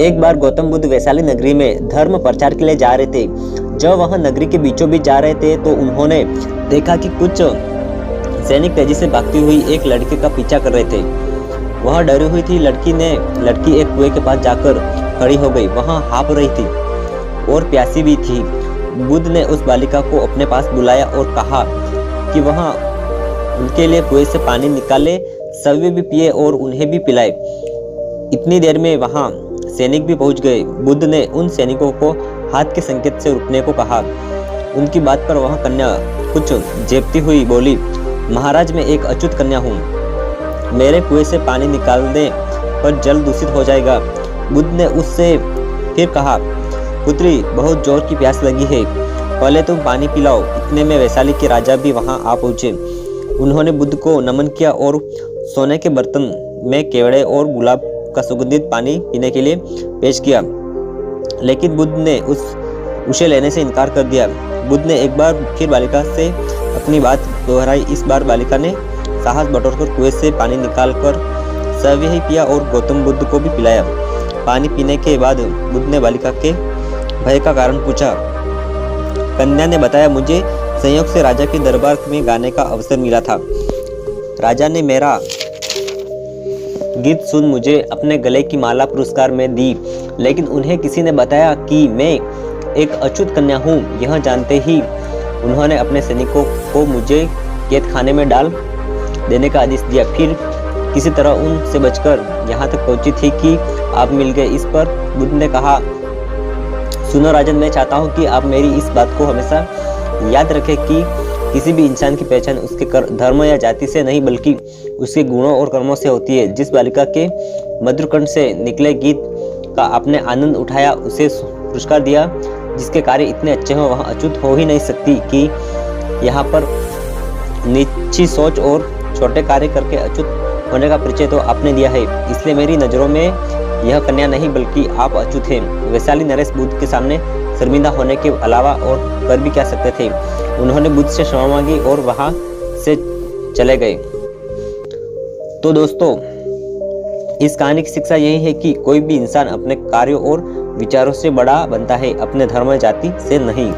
एक बार गौतम बुद्ध वैशाली नगरी में धर्म प्रचार के लिए जा रहे थे। जब वह नगरी के बीचों बीच जा रहे थे तो उन्होंने देखा कि कुछ सैनिक तेजी से भागती हुई एक लड़के का पीछा कर रहे थे। वह डरी हुई थी। लड़की एक कुएं के पास जाकर खड़ी हो गई। वह हाँफ रही थी और प्यासी भी थी। बुद्ध ने उस बालिका को अपने पास बुलाया और कहा कि वह उनके लिए कुएं से पानी निकाले, सभी भी पिए और उन्हें भी पिलाए। इतनी देर में वहां सैनिक भी पहुंच गए। बुद्ध ने उन सैनिकों को हाथ के संकेत से रुकने को कहा। उनकी बात पर वह कन्या कुछ झेपती हुई बोली, महाराज मैं एक अछूत कन्या हूँ, मेरे कुएं से पानी निकालने पर जल दूषित हो जाएगा। बुद्ध ने उससे फिर कहा, पुत्री बहुत जोर की प्यास लगी है, पहले तुम पानी पिलाओ। इतने में वैशाली के राजा भी वहां आ पहुंचे। उन्होंने बुद्ध को नमन किया और सोने के बर्तन में केवड़े और गुलाब का सुगंधित पानी पीने के लिए पेश किया, लेकिन बुद्ध ने उसे लेने से इनकार कर दिया। बुद्ध ने एक बार फिर बालिका से अपनी बात दोहराई। इस बार बालिका ने साहस बटोरकर कुएं से पानी निकालकर सभी ही पिया और गौतम बुद्ध को भी पिलाया। पानी पीने के बाद बुद्ध ने बालिका के भय का कारण पूछा। कन्या ने बताया, मुझे संयोग से राजा के दरबार में गाने का अवसर मिला था। राजा ने मेरा गीत सुन मुझे अपने गले की माला पुरस्कार में दी, लेकिन उन्हें किसी ने बताया कि मैं एक अछूत कन्या हूँ। यह जानते ही उन्होंने अपने सैनिकों को मुझे कैद खाने में डाल देने का आदेश दिया। फिर किसी तरह उनसे बचकर यहाँ तक पहुंची थी कि आप मिल गए। इस पर बुद्ध ने कहा, सुनो राजन, मैं चाहता हूँ कि आप मेरी इस बात को हमेशा याद रखें कि किसी भी इंसान की पहचान उसके धर्म या जाति से नहीं बल्कि उसके गुणों और कर्मों से होती है। जिस बालिका के मधुर कंठ से निकले गीत का आपने आनंद उठाया, उसे पुरस्कार दिया, जिसके कार्य इतने अच्छे हों, वह अछूत हो ही नहीं सकती। कि यहाँ पर नीची सोच और छोटे कार्य करके अछूत होने का परिचय तो आपने दिया है, इसलिए मेरी नज़रों में यह कन्या नहीं बल्कि आप अछूत हैं। वैशाली नरेश बुद्ध के सामने शर्मिंदा होने के अलावा और कर भी क्या सकते थे। उन्होंने बुद्ध से क्षमा मांगी और वहां से चले गए। तो दोस्तों, इस कहानी की शिक्षा यही है कि कोई भी इंसान अपने कार्यों और विचारों से बड़ा बनता है, अपने धर्म जाति से नहीं।